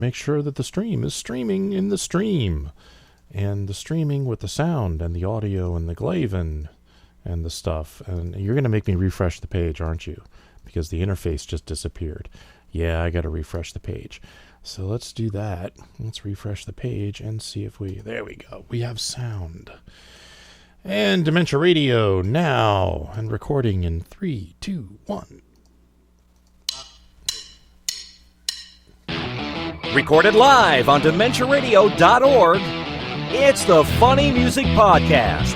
make sure that the stream is streaming in the stream. And the streaming with the sound and the audio and the Glaven and the stuff. And you're going to make me refresh the page, aren't you? Because the interface just disappeared. Yeah, I got to refresh the page. So let's do that. Let's refresh the page and see if there we go. We have sound. And Dementia Radio now. And recording in 3, 2, 1. Recorded live on DementiaRadio.org. It's the Funny Music Podcast,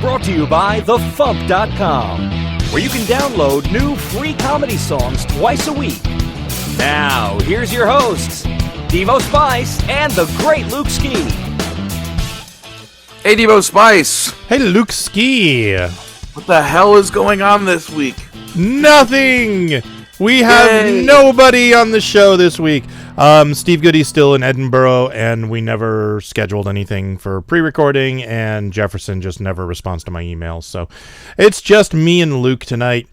brought to you by FuMP.com, where you can download new free comedy songs twice a week. Now, here's your hosts, Devo Spice and the great Luke Ski. Hey, Devo Spice. Hey, Luke Ski. What the hell is going on this week? Nothing. We have nobody on the show this week. Steve Goodie's still in Edinburgh, and we never scheduled anything for pre-recording, and Jefferson just never responds to my emails. So it's just me and Luke tonight.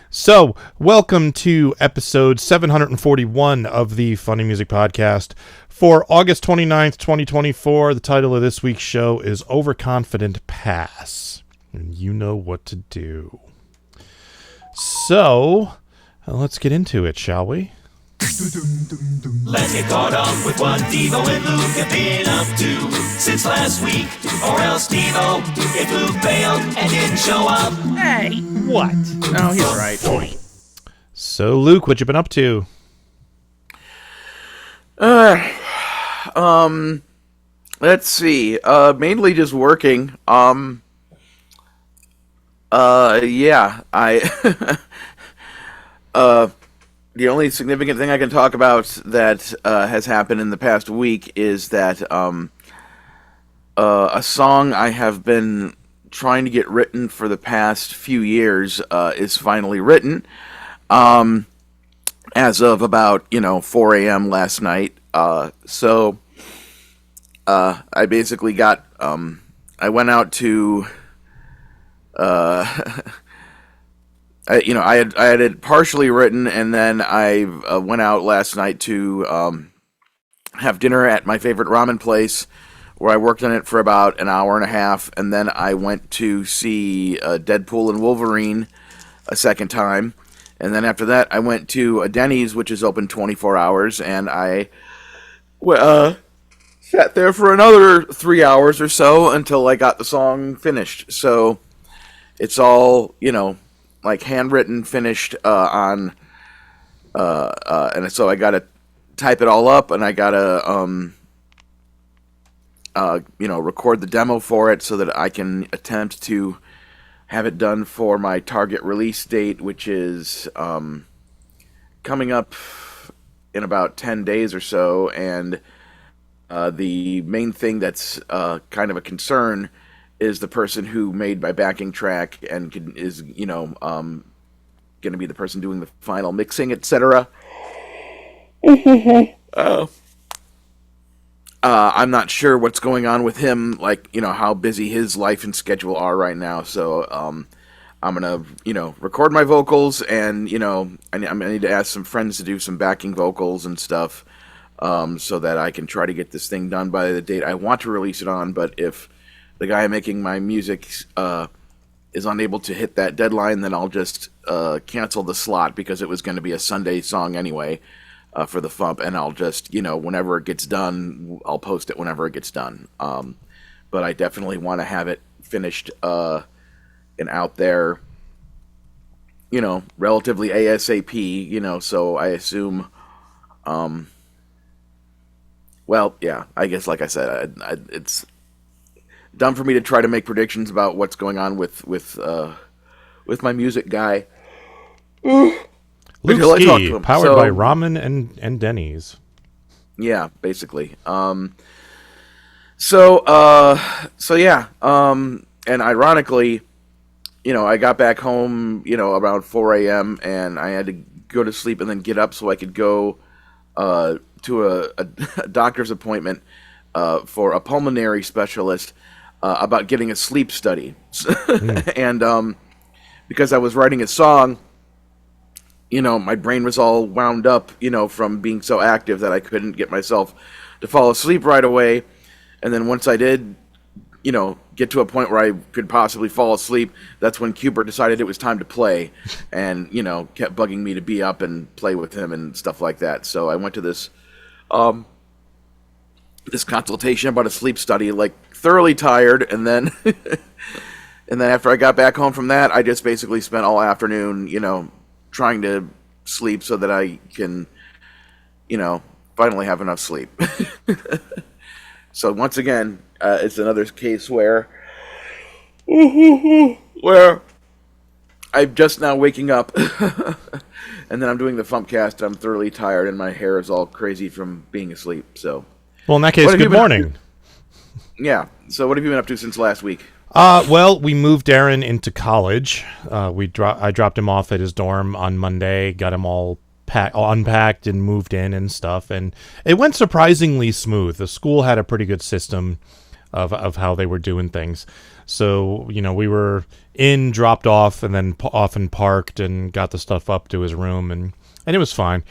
So welcome to episode 741 of the Funny Music Podcast for August 29th, 2024. The title of this week's show is Overconfident Pass, and you know what to do. So let's get into it, shall we? Let's get caught up with what Devo and Luke have been up to since last week. Or else Devo, if Luke bailed and didn't show up. Hey, what? Oh, he's right. So, Luke, what you been up to? Let's see. Mainly just working. Yeah, the only significant thing I can talk about that has happened in the past week is that a song I have been trying to get written for the past few years is finally written. As of about 4 a.m. last night. So I basically got I went out to I had it partially written, and then I went out last night to have dinner at my favorite ramen place, where I worked on it for about an hour and a half, and then I went to see Deadpool and Wolverine a second time, and then after that I went to a Denny's, which is open 24 hours, and I sat there for another 3 hours or so until I got the song finished. So it's all, like handwritten, finished and so I gotta type it all up, and I gotta record the demo for it so that I can attempt to have it done for my target release date, which is coming up in about 10 days or so. And the main thing that's kind of a concern is the person who made my backing track and is going to be the person doing the final mixing, etc. I'm not sure what's going on with him, like, how busy his life and schedule are right now. So I'm gonna record my vocals, and I need to ask some friends to do some backing vocals and stuff, so that I can try to get this thing done by the date I want to release it on. But if the guy making my music is unable to hit that deadline, then I'll just cancel the slot, because it was going to be a Sunday song anyway for the FuMP, and I'll just, whenever it gets done, I'll post it whenever it gets done. But I definitely want to have it finished and out there, relatively ASAP, so I assume, well, yeah, I guess, like I said, it's dumb for me to try to make predictions about what's going on with my music guy. Luke Ski, powered by ramen and Denny's. Yeah, basically. So yeah. And ironically, I got back home, around 4 a.m. and I had to go to sleep and then get up so I could go to a doctor's appointment for a pulmonary specialist about getting a sleep study. And because I was writing a song, my brain was all wound up, from being so active that I couldn't get myself to fall asleep right away. And then once I did, get to a point where I could possibly fall asleep, that's when Cubert decided it was time to play and, kept bugging me to be up and play with him and stuff like that. So I went to this consultation about a sleep study, like thoroughly tired, and then and then after I got back home from that, I just basically spent all afternoon, trying to sleep so that I can, finally have enough sleep. So once again, it's another case where I'm just now waking up, and then I'm doing the FuMPCast. I'm thoroughly tired, and my hair is all crazy from being asleep. So, well, in that case, good morning. Yeah. So, what have you been up to since last week? Well, we moved Darren into college. I dropped him off at his dorm on Monday, got him all unpacked and moved in and stuff, and it went surprisingly smooth. The school had a pretty good system of how they were doing things. So, we were in, dropped off, and then off and parked and got the stuff up to his room, and it was fine.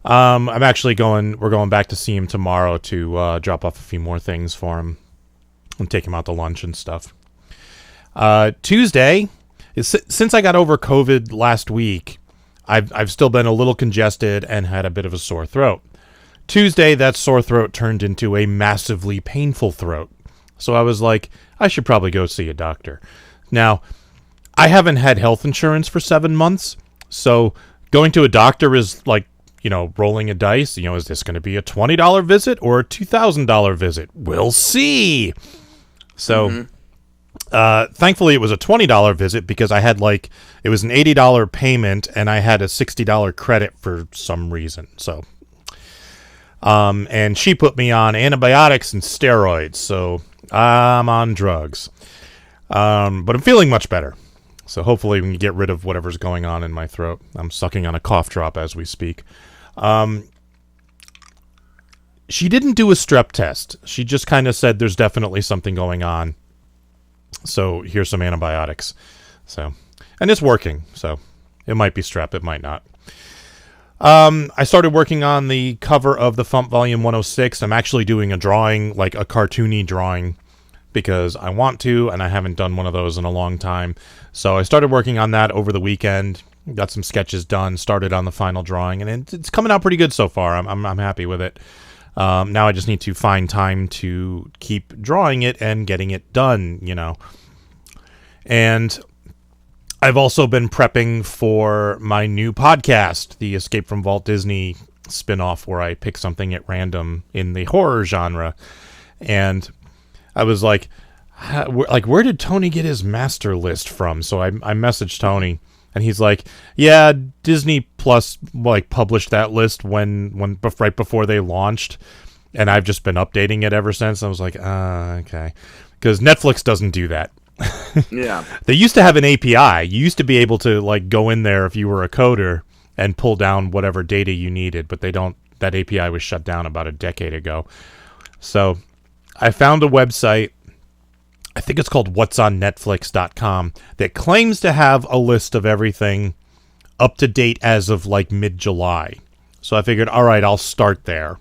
we're going back to see him tomorrow to drop off a few more things for him and take him out to lunch and stuff. Tuesday, since I got over COVID last week, I've still been a little congested and had a bit of a sore throat. Tuesday, that sore throat turned into a massively painful throat. So I was like, I should probably go see a doctor. Now, I haven't had health insurance for 7 months, so going to a doctor is like, rolling a dice. Is this going to be a $20 visit or a $2,000 visit? We'll see. So, thankfully, it was a $20 visit because I had it was an $80 payment and I had a $60 credit for some reason. So, and she put me on antibiotics and steroids, so I'm on drugs. But I'm feeling much better. So hopefully we can get rid of whatever's going on in my throat. I'm sucking on a cough drop as we speak. She didn't do a strep test. She just kind of said there's definitely something going on. So here's some antibiotics. So, and it's working. So it might be strep. It might not. I started working on the cover of the FuMP Volume 106. I'm actually doing a drawing, like a cartoony drawing, because I want to, and I haven't done one of those in a long time. So I started working on that over the weekend, got some sketches done, started on the final drawing, and it's coming out pretty good so far. I'm happy with it. Now I just need to find time to keep drawing it and getting it done, And I've also been prepping for my new podcast, the Escape from Walt Disney spinoff, where I pick something at random in the horror genre. And I was like, where did Tony get his master list from? So I messaged Tony, and he's like, yeah, Disney Plus published that list when right before they launched, and I've just been updating it ever since. I was like, okay, because Netflix doesn't do that. Yeah, they used to have an API. You used to be able to go in there if you were a coder and pull down whatever data you needed, but they don't. That API was shut down about a decade ago. So I found a website, I think it's called whatsonnetflix.com, that claims to have a list of everything up to date as of mid-July. So I figured, all right, I'll start there.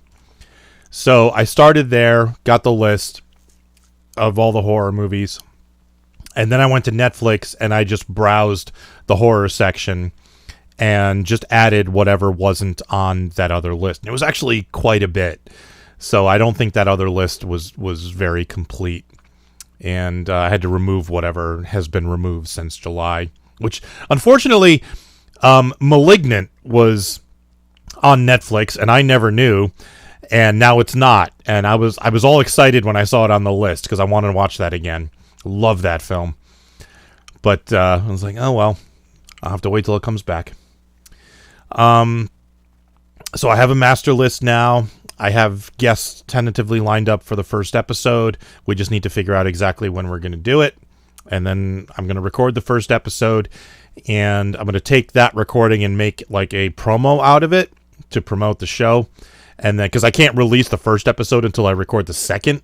So I started there, got the list of all the horror movies, and then I went to Netflix and I just browsed the horror section and just added whatever wasn't on that other list. And it was actually quite a bit. So I don't think that other list was very complete. And I had to remove whatever has been removed since July, which unfortunately, Malignant was on Netflix and I never knew, and now it's not. And I was all excited when I saw it on the list because I wanted to watch that again. Love that film. But I was like, oh well, I'll have to wait till it comes back. So I have a master list now. I have guests tentatively lined up for the first episode. We just need to figure out exactly when we're going to do it. And then I'm going to record the first episode. And I'm going to take that recording and make a promo out of it to promote the show. And then, because I can't release the first episode until I record the second,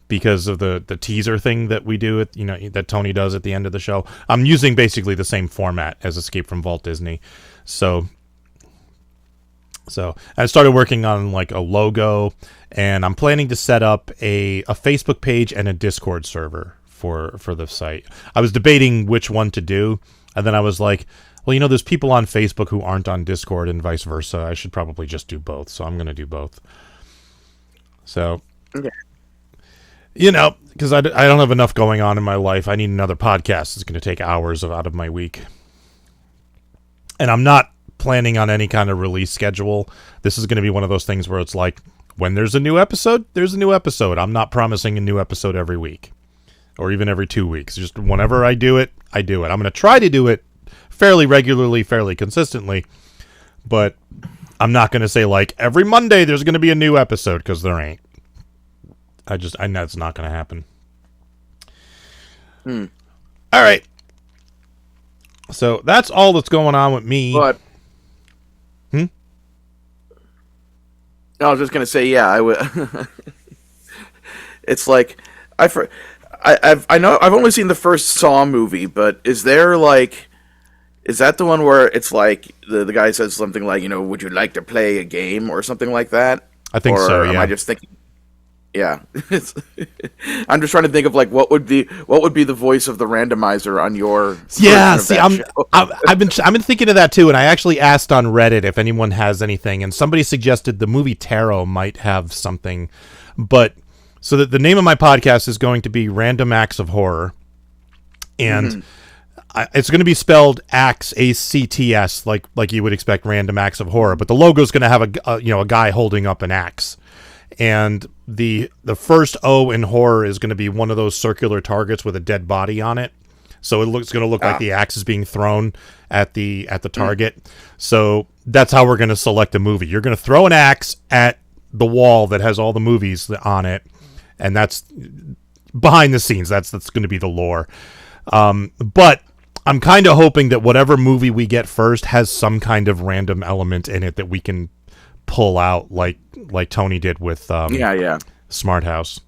because of the teaser thing that we do, that Tony does at the end of the show. I'm using basically the same format as Escape from Walt Disney. So So I started working on like a logo, and I'm planning to set up a Facebook page and a Discord server for the site. I was debating which one to do, and then I was like, well, there's people on Facebook who aren't on Discord and vice versa. I should probably just do both. So I'm going to do both. So, okay. Because I don't have enough going on in my life. I need another podcast. It's going to take hours out of my week. And I'm not planning on any kind of release schedule. This is going to be one of those things where it's like, when there's a new episode, there's a new episode. I'm not promising a new episode every week or even every 2 weeks. Just whenever I do it, I do it. I'm going to try to do it fairly regularly, fairly consistently, but I'm not going to say like every Monday there's going to be a new episode, because there ain't. I know it's not going to happen. All right. So that's all that's going on with me. But I was just gonna say, yeah, I would. It's like I've only seen the first Saw movie, but is that the one where it's like the guy says something like, would you like to play a game or something like that? I think so. Yeah. Am I just thinking? Yeah, I'm just trying to think of like what would be the voice of the randomizer on your I've been thinking of that too, and I actually asked on Reddit if anyone has anything, and somebody suggested the movie Tarot might have something, but so that the name of my podcast is going to be Random Acts of Horror, and it's going to be spelled acts, ACTS, like you would expect, Random Acts of Horror, but the logo is going to have a guy holding up an axe. And the first O in horror is going to be one of those circular targets with a dead body on it. So it's going to look like the axe is being thrown at the target. So that's how we're going to select a movie. You're going to throw an axe at the wall that has all the movies on it, and that's behind the scenes. That's going to be the lore. But I'm kind of hoping that whatever movie we get first has some kind of random element in it that we can pull out, like Tony did with Smart House,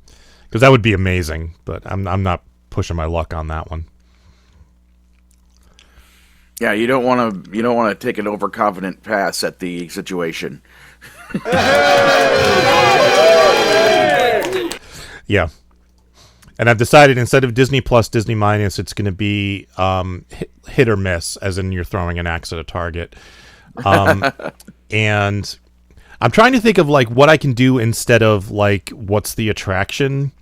because that would be amazing. But I'm not pushing my luck on that one. Yeah, you don't want to take an overconfident pass at the situation. Yeah, and I've decided instead of Disney Plus, Disney Minus, it's going to be hit or miss, as in you're throwing an axe at a target. And I'm trying to think of like what I can do instead of like what's the attraction.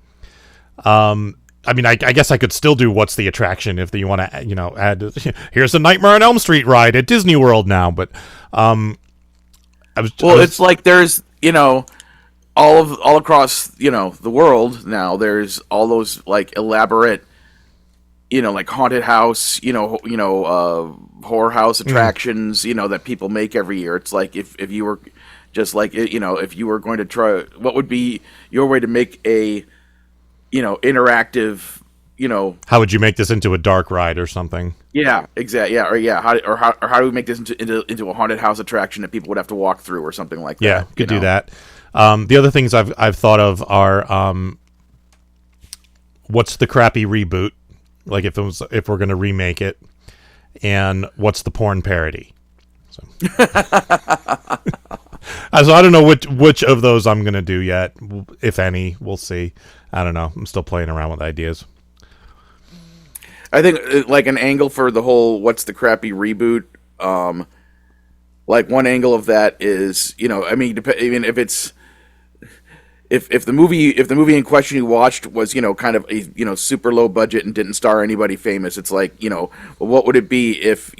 I mean, I guess I could still do what's the attraction if you want to, add. Here's a Nightmare on Elm Street ride at Disney World now, but it's like there's all across the world now. There's all those like elaborate, like haunted house, horror house attractions, that people make every year. It's like if you were just like, if you were going to try, what would be your way to make a, interactive, how would you make this into a dark ride or something? Yeah, exactly. Yeah, how do we make this into a haunted house attraction that people would have to walk through or something like that? Yeah, could do that. The other things I've thought of are, what's the crappy reboot? Like if we're going to remake it, and what's the porn parody? So. So I don't know which of those I'm going to do yet, if any. We'll see. I don't know. I'm still playing around with ideas. I think like an angle for the whole what's the crappy reboot. Like one angle of that is, if it's if the movie in question you watched was kind of a super low budget and didn't star anybody famous, it's like well, what would it be if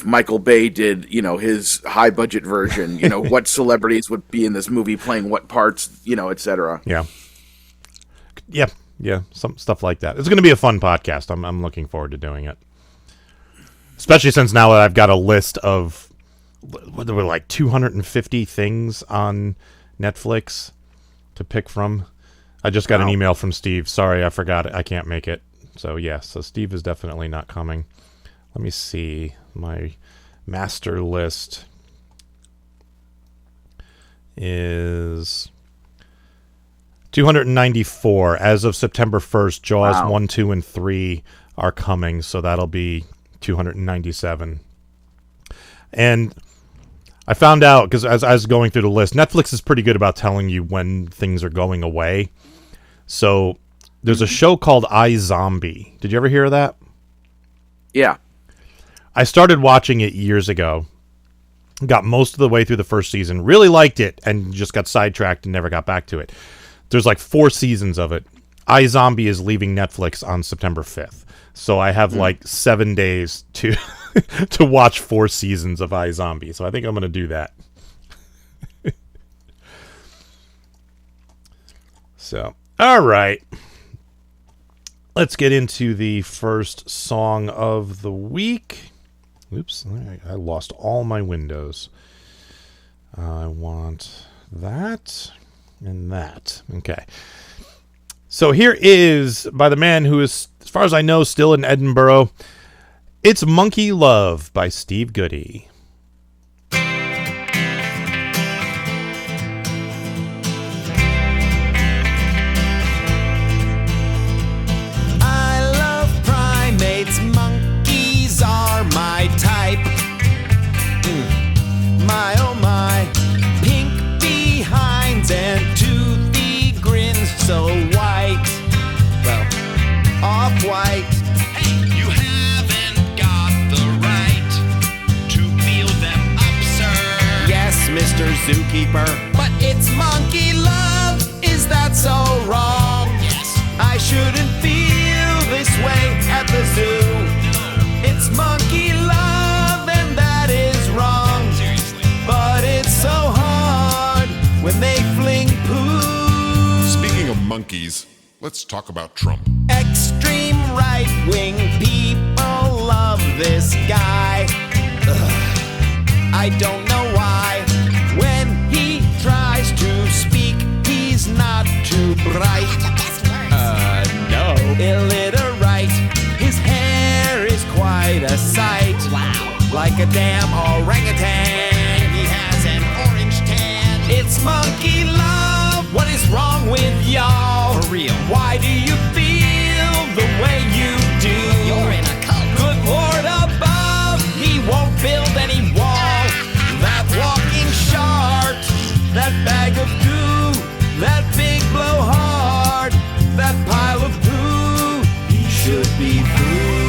Michael Bay did his high budget version? What celebrities would be in this movie playing what parts, etc. Yeah, some stuff like that. It's going to be a fun podcast. I'm looking forward to doing it, especially since now that I've got a list of there were like 250 things on Netflix to pick from. I just got an email from Steve. Sorry, I forgot it. I can't make it. So Steve is definitely not coming. Let me see. My master list is 294. As of September 1st, Jaws 1, 2, and 3 are coming, so that'll be 297. And I found out because as I was going through the list, Netflix is pretty good about telling you when things are going away. So there's a show called iZombie. Did you ever hear of that? Yeah. I started watching it years ago. Got most of the way through the first season. Really liked it and just got sidetracked and never got back to it. There's like 4 seasons of it. iZombie is leaving Netflix on September 5th. So I have like 7 days to to watch 4 seasons of iZombie. So I think I'm going to do that. So, all right. Let's get into the first song of the week. Oops, I lost all my windows. I want that and that. Okay. So here is, by the man who is, as far as I know, still in Edinburgh. It's Monkey Love by Steve Goodie. I love primates, monkeys are my type. My oh my, pink behinds and toothy grins, so white, well, off-white. Hey, you haven't got the right to feel them up, sir. Yes, Mr. Zookeeper, but it's monkey love, is that so wrong? Yes. I shouldn't feel this way at the zoo. It's monkey love and that is wrong. Seriously. But it's so hard when they fling poo. Speaking of monkeys, let's talk about Trump. Extreme right-wing people love this guy. Ugh. I don't know why. When he tries to speak, he's not too bright. No. Illiterate. His hair is quite a sight. Wow. Like a damn orangutan. He has an orange tan. It's monkey love. What is wrong with y'all? For real. Why do you feel the way you do? You're in a cult. Good Lord above, he won't build any wall. That walking shark, that bag of goo, that big blowhard, that pile of poo, he should be through.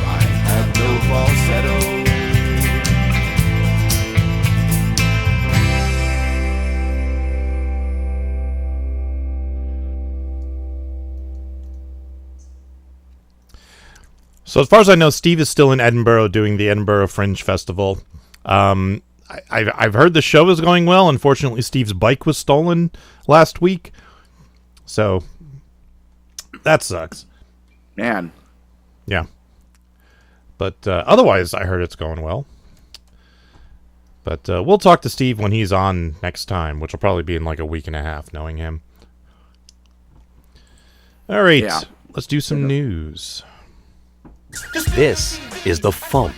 I have no falsetto. So as far as I know, Steve is still in Edinburgh doing the Edinburgh Fringe Festival. I've heard the show is going well. Unfortunately, Steve's bike was stolen last week. So that sucks. Man. Yeah. But otherwise, I heard it's going well. But we'll talk to Steve when he's on next time, which will probably be in like a week and a half, knowing him. All right. Yeah. Let's do some news. This is the FuMP.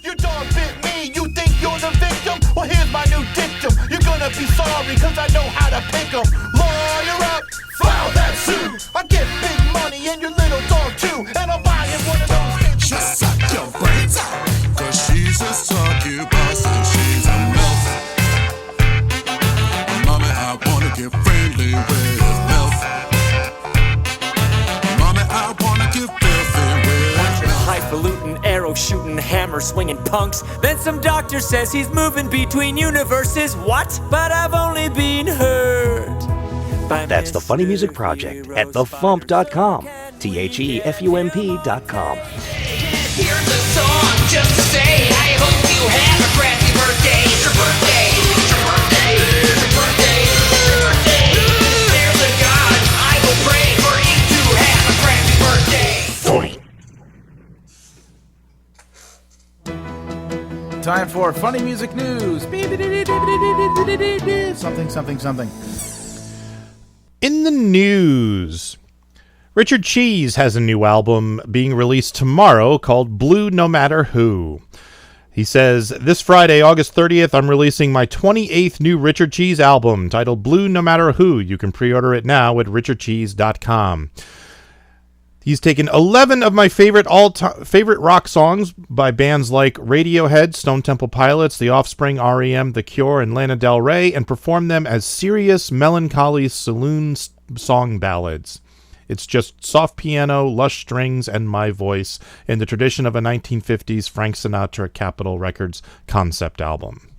Your dog bit me, you think you're the victim? Well, here's my new dictum. You're gonna be sorry, cause I know how to pick 'em. Lawyer up, file that suit. I get big money and your little dog too. And I'm buying one of those. Just suck your brains out, cause she's a succubus and she's a MILF. Mommy, I wanna get friendly with MILF. Mommy, I wanna get filthy with Highfalutin, arrow shooting, hammer swinging punks. Then some doctor says he's moving between universes. What? But I've only been hurt. That's the Funny Music Project at thefump.com. THEFUMP.com. Here's a song just to say I hope you have a crappy birthday. It's your birthday. It's your birthday. It's your birthday. It's your birthday. There's a God. I will pray for you to have a crappy birthday. 40. Time for funny music news. Something, something, something. In the news, Richard Cheese has a new album being released tomorrow called Blue No Matter Who. He says, this Friday, August 30th, I'm releasing my 28th new Richard Cheese album titled Blue No Matter Who. You can pre-order it now at richardcheese.com. He's taken 11 of my favorite rock songs by bands like Radiohead, Stone Temple Pilots, The Offspring, R.E.M., The Cure, and Lana Del Rey, and performed them as serious, melancholy saloon song ballads. It's just soft piano, lush strings, and my voice in the tradition of a 1950s Frank Sinatra Capitol Records concept album.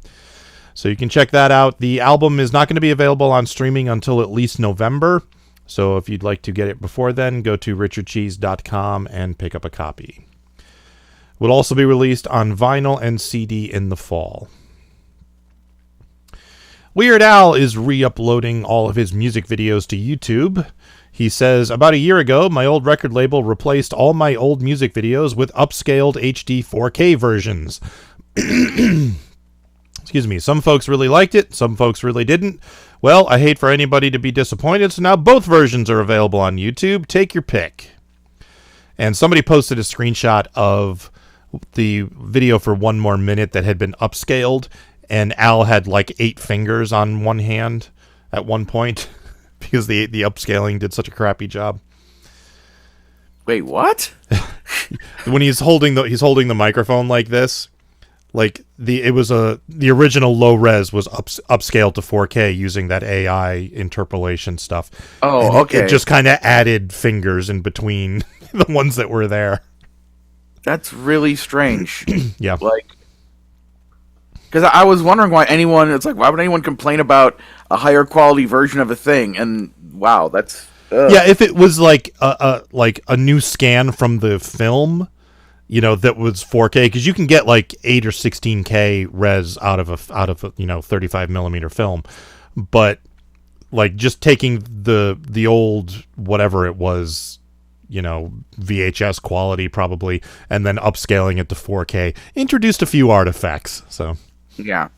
So you can check that out. The album is not going to be available on streaming until at least November. So if you'd like to get it before then, go to richardcheese.com and pick up a copy. It will also be released on vinyl and CD in the fall. Weird Al is re-uploading all of his music videos to YouTube. He says, about a year ago, my old record label replaced all my old music videos with upscaled HD 4K versions. Excuse me. Some folks really liked it. Some folks really didn't. Well, I hate for anybody to be disappointed, so now both versions are available on YouTube. Take your pick. And somebody posted a screenshot of the video for 1 More Minute that had been upscaled, and Al had like 8 fingers on one hand at one point because the upscaling did such a crappy job. Wait, what? When he's holding the microphone like this, like the original low res was upscaled to 4K using that AI interpolation stuff. Oh, and okay. It just kind of added fingers in between the ones that were there. That's really strange. Yeah. Because I was wondering why would anyone complain about a higher quality version of a thing? And wow, that's... Ugh. Yeah, if it was like a new scan from the film, that was 4K, because you can get like 8 or 16K res out of a 35 millimeter film, but like just taking the old whatever it was, VHS quality probably, and then upscaling it to 4K introduced a few artifacts. So yeah.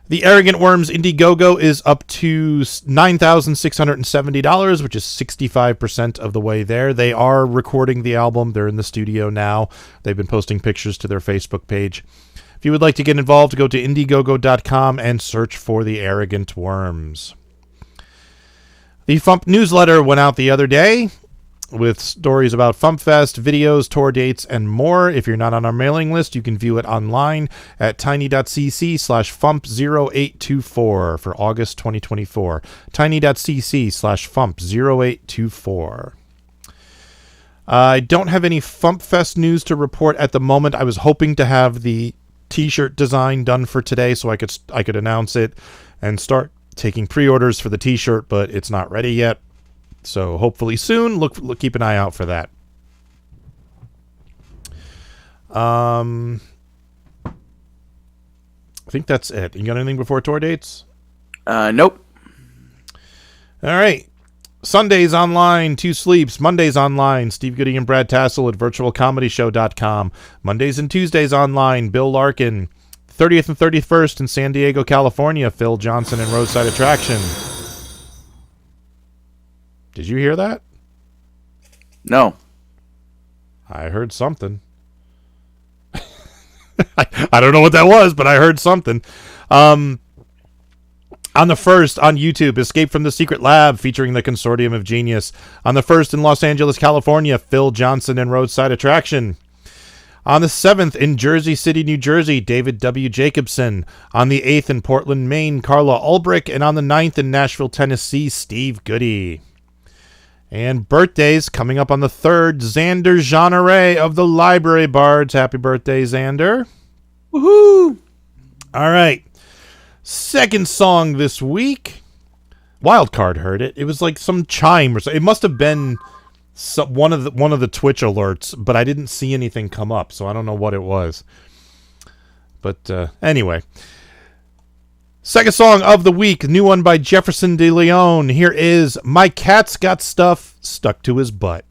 The Arrogant Worms IndieGogo is up to $9,670, which is 65% of the way there. They are recording the album. They're in the studio now. They've been posting pictures to their Facebook page. If you would like to get involved, go to IndieGogo.com and search for the Arrogant Worms. The FuMP newsletter went out the other day with stories about FuMPFest, videos, tour dates, and more. If you're not on our mailing list, you can view it online at tiny.cc/FuMP0824 for August 2024. tiny.cc/FuMP0824. I don't have any FuMPFest news to report at the moment. I was hoping to have the t-shirt design done for today so I could announce it and start taking pre-orders for the t-shirt, but it's not ready yet. So hopefully soon. Look, keep an eye out for that. I think that's it. You got anything before tour dates? Nope. All right. Sundays online, 2 Sleeps. Mondays online, Steve Goodie and Brad Tassel at virtualcomedyshow.com. Mondays and Tuesdays online, Bill Larkin. 30th and 31st in San Diego, California, Phil Johnson and Roadside Attraction. Did you hear that? No. I heard something. I don't know what that was, but I heard something. On the 1st, on YouTube, Escape from the Secret Lab, featuring the Consortium of Genius. On the 1st, in Los Angeles, California, Phil Johnson and Roadside Attraction. On the 7th, in Jersey City, New Jersey, David W. Jacobson. On the 8th, in Portland, Maine, Carla Ulbrich. And on the 9th, in Nashville, Tennessee, Steve Goodie. And birthdays coming up on the 3rd, Xander Jeanneret of the Library Bards. Happy birthday, Xander. Woohoo! All right. Second song this week. Wildcard heard it. It was like some chime or something. It must have been one of the Twitch alerts, but I didn't see anything come up, so I don't know what it was. But anyway. Second song of the week, new one by Jefferson DeLeone. Here is My Cat's Got Stuff Stuck to His Butt.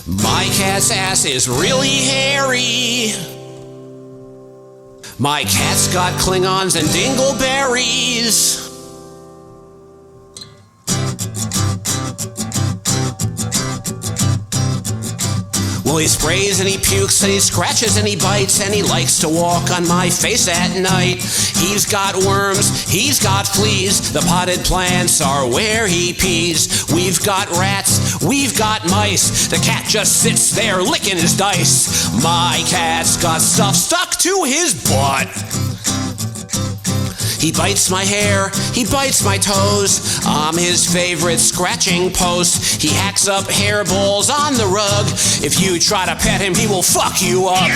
My cat's ass is really hairy. My cat's got Klingons and dingleberries. Well, he sprays and he pukes and he scratches and he bites and he likes to walk on my face at night. He's got worms, he's got fleas, the potted plants are where he pees. We've got rats, we've got mice, the cat just sits there licking his dice. My cat's got stuff stuck to his butt. He bites my hair, he bites my toes. I'm his favorite scratching post. He hacks up hairballs on the rug. If you try to pet him, he will fuck you up.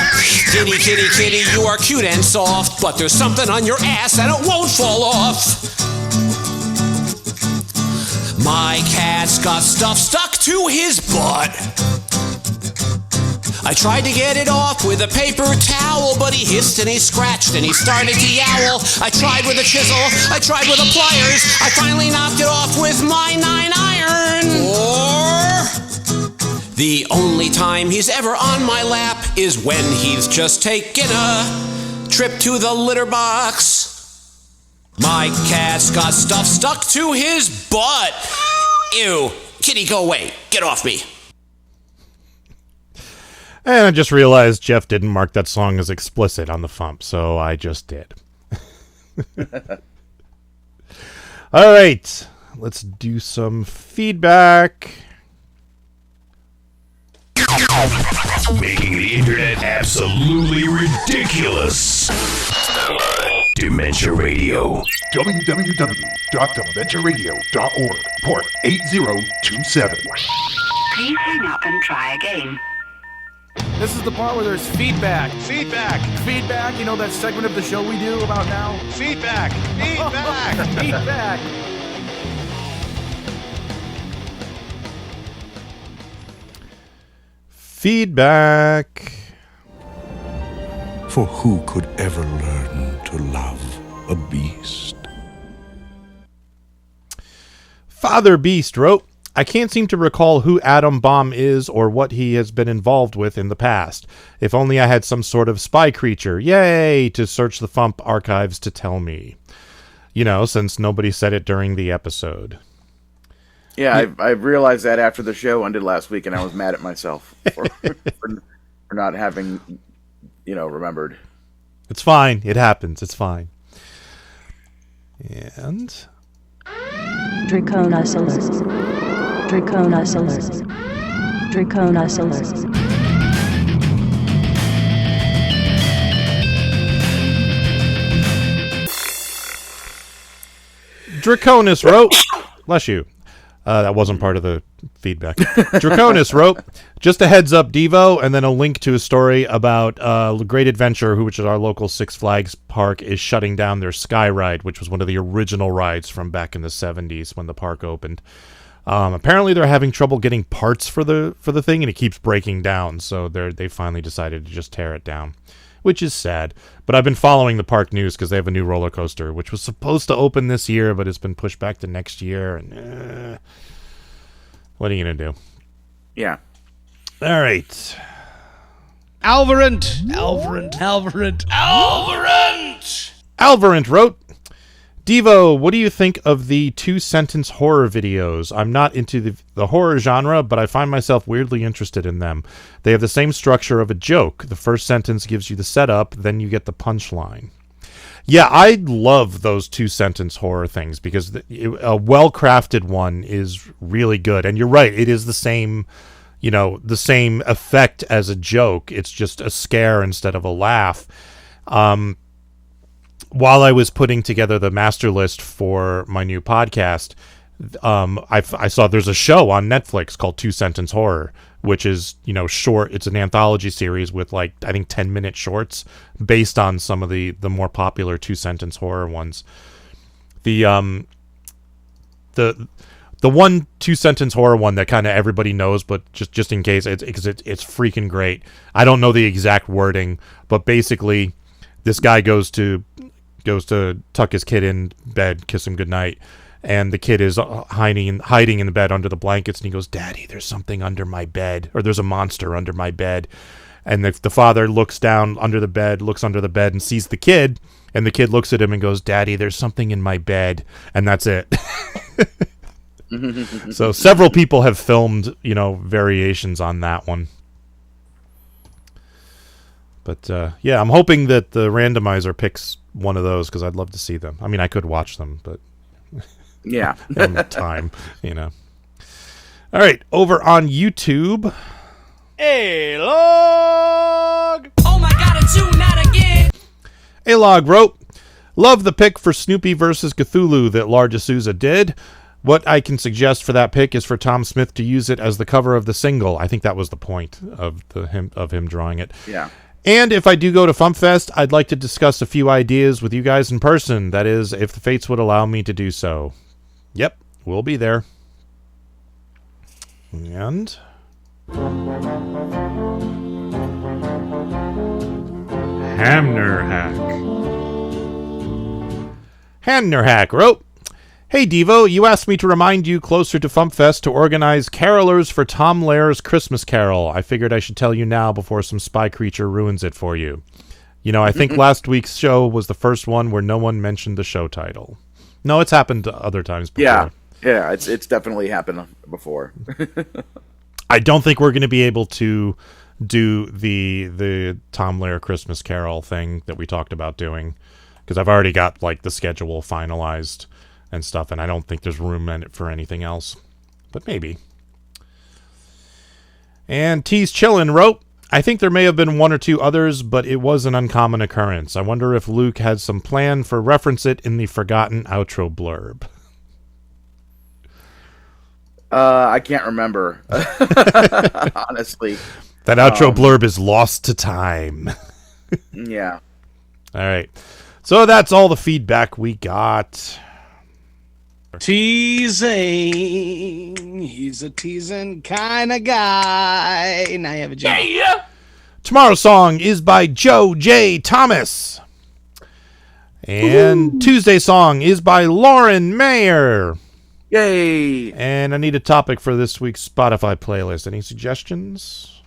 Kitty, kitty, kitty, you are cute and soft, but there's something on your ass and it won't fall off. My cat's got stuff stuck to his butt. I tried to get it off with a paper towel, but he hissed and he scratched and he started to yowl. I tried with a chisel, I tried with the pliers, I finally knocked it off with my 9-iron. Or the only time he's ever on my lap is when he's just taken a trip to the litter box. My cat's got stuff stuck to his butt. Ew, kitty, go away, get off me. And I just realized Jeff didn't mark that song as explicit on the FuMP, so I just did. All right, let's do some feedback. Making the internet absolutely ridiculous. Dementia Radio. www.dementiaradio.org. Port 8027. Please hang up and try again. This is the part where there's feedback. Feedback. Feedback. You know that segment of the show we do about now? Feedback. Feedback. Feedback. Feedback. For who could ever learn to love a beast? Father Beast wrote, I can't seem to recall who Atom Bomb is or what he has been involved with in the past. If only I had some sort of spy creature, yay, to search the FuMP archives to tell me. You know, since nobody said it during the episode. Yeah, I realized that after the show ended last week, and I was mad at myself for not having, remembered. It's fine. It happens. It's fine. And... Draconis alert. Draconis alert. Draconis alert. Draconis wrote, bless you. That wasn't part of the feedback. Draconis wrote, just a heads up, Devo, and then a link to a story about Great Adventure, which is our local Six Flags park, is shutting down their Sky Ride, which was one of the original rides from back in the 70s when the park opened. Apparently, they're having trouble getting parts for the thing, and it keeps breaking down. So they finally decided to just tear it down, which is sad. But I've been following the park news because they have a new roller coaster, which was supposed to open this year, but it's been pushed back to next year. And what are you gonna do? Yeah. All right. Alvarant wrote, Devo, what do you think of the 2-sentence horror videos? I'm not into the horror genre, but I find myself weirdly interested in them. They have the same structure of a joke. The first sentence gives you the setup, then you get the punchline. Yeah, I love those 2-sentence horror things because a well-crafted one is really good. And you're right, it is the same effect as a joke. It's just a scare instead of a laugh. While I was putting together the master list for my new podcast, I saw there's a show on Netflix called 2-Sentence Horror, which is, short. It's an anthology series with I think 10-minute shorts based on some of the more popular 2-sentence horror ones. The one 2-sentence horror one that kind of everybody knows, but just in case, it's freaking great. I don't know the exact wording, but basically this guy goes to tuck his kid in bed, kiss him goodnight, and the kid is hiding in the bed under the blankets, and he goes, "Daddy, there's something under my bed, or there's a monster under my bed." And the father looks down under the bed, and sees the kid, and the kid looks at him and goes, "Daddy, there's something in my bed," and that's it. So several people have filmed, variations on that one. But yeah, I'm hoping that the randomizer picks one of those because I'd love to see them. I mean, I could watch them, but yeah, time, All right, over on YouTube. Hey, log! Oh my god, it's you, not again! A-Log wrote, love the pick for Snoopy versus Cthulhu that Large Souza did. What I can suggest for that pick is for Tom Smith to use it as the cover of the single. I think that was the point of him drawing it. Yeah. And if I do go to FuMPFest, I'd like to discuss a few ideas with you guys in person. That is, if the fates would allow me to do so. Yep, we'll be there. And Hamner Hack wrote, hey Devo, you asked me to remind you closer to FuMPFest to organize carolers for Tom Lair's Christmas Carol. I figured I should tell you now before some spy creature ruins it for you. I think last week's show was the first one where no one mentioned the show title. No, it's happened other times before. Yeah, it's definitely happened before. I don't think we're going to be able to do the Tom Lair Christmas Carol thing that we talked about doing because I've already got the schedule finalized and stuff, and I don't think there's room in it for anything else, but maybe. And T's Chillin' wrote, I think there may have been one or two others, but it was an uncommon occurrence. I wonder if Luke had some plan for reference it in the forgotten outro blurb. I can't remember. Honestly. That outro blurb is lost to time. Yeah. All right. So that's all the feedback we got. Teasing. He's a teasing kind of guy. Now you have a job. Yeah. Tomorrow's song is by Joe J. Thomas. And Tuesday's song is by Lauren Mayer. Yay! And I need a topic for this week's Spotify playlist. Any suggestions?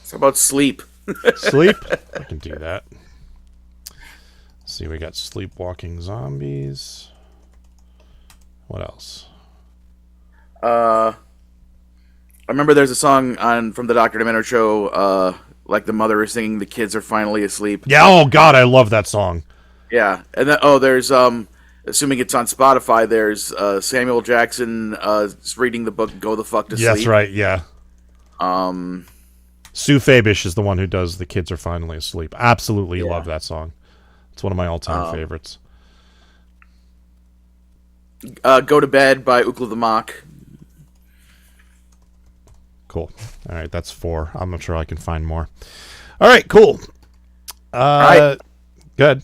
It's about sleep. Sleep? I can do that. Let's see, we got Sleepwalking Zombies. What else? I remember there's a song from the Dr. Demento show, like the mother is singing, the kids are finally asleep. Yeah, oh god, I love that song. Yeah, and then, there's, assuming it's on Spotify, there's Samuel Jackson reading the book Go the Fuck to Sleep. That's right, yeah. Sue Fabish is the one who does The Kids Are Finally Asleep. Absolutely love that song. It's one of my all-time favorites. Go to Bed by Ukla the Mock. Cool. All right, that's 4. I'm not sure I can find more. All right, cool. All right. Good.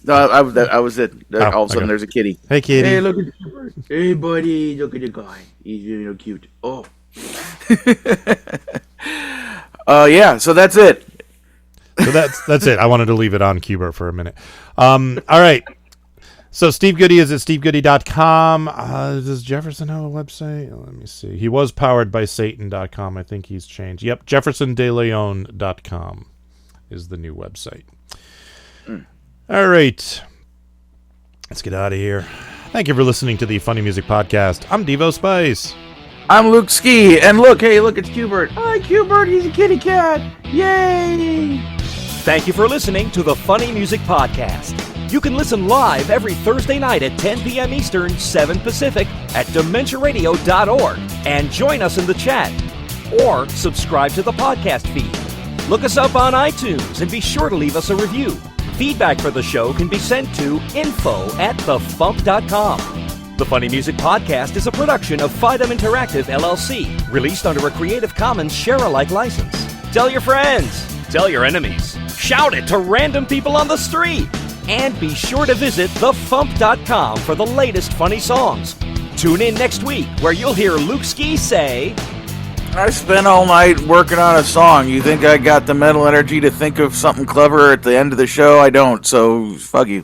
No, I was it. All of a sudden, there's a kitty. Hey, kitty. Hey, look at the bird. Hey, buddy, look at the guy. He's real cute. Oh. Yeah. So that's it. So that's it. I wanted to leave it on Qbert for a minute. All right. So Steve Goodie is at stevegoodie.com. Does Jefferson have a website? Let me see. He was powered by Satan.com. I think he's changed. Yep. JeffersonDeLeone.com is the new website. All right. Let's get out of here. Thank you for listening to the Funny Music Podcast. I'm Devo Spice. I'm Luke Ski. And look, it's Qbert. Hi, Qbert. He's a kitty cat. Yay. Thank you for listening to the Funny Music Podcast. You can listen live every Thursday night at 10 p.m. Eastern, 7 Pacific at DementiaRadio.org and join us in the chat. Or subscribe to the podcast feed. Look us up on iTunes and be sure to leave us a review. Feedback for the show can be sent to info@thefump.com. The Funny Music Podcast is a production of Fidem Interactive, LLC, released under a Creative Commons share-alike license. Tell your friends. Tell your enemies. Shout it to random people on the street. And be sure to visit thefump.com for the latest funny songs. Tune in next week where you'll hear Luke Ski say, I spent all night working on a song. You think I got the mental energy to think of something clever at the end of the show? I don't, so fuck you.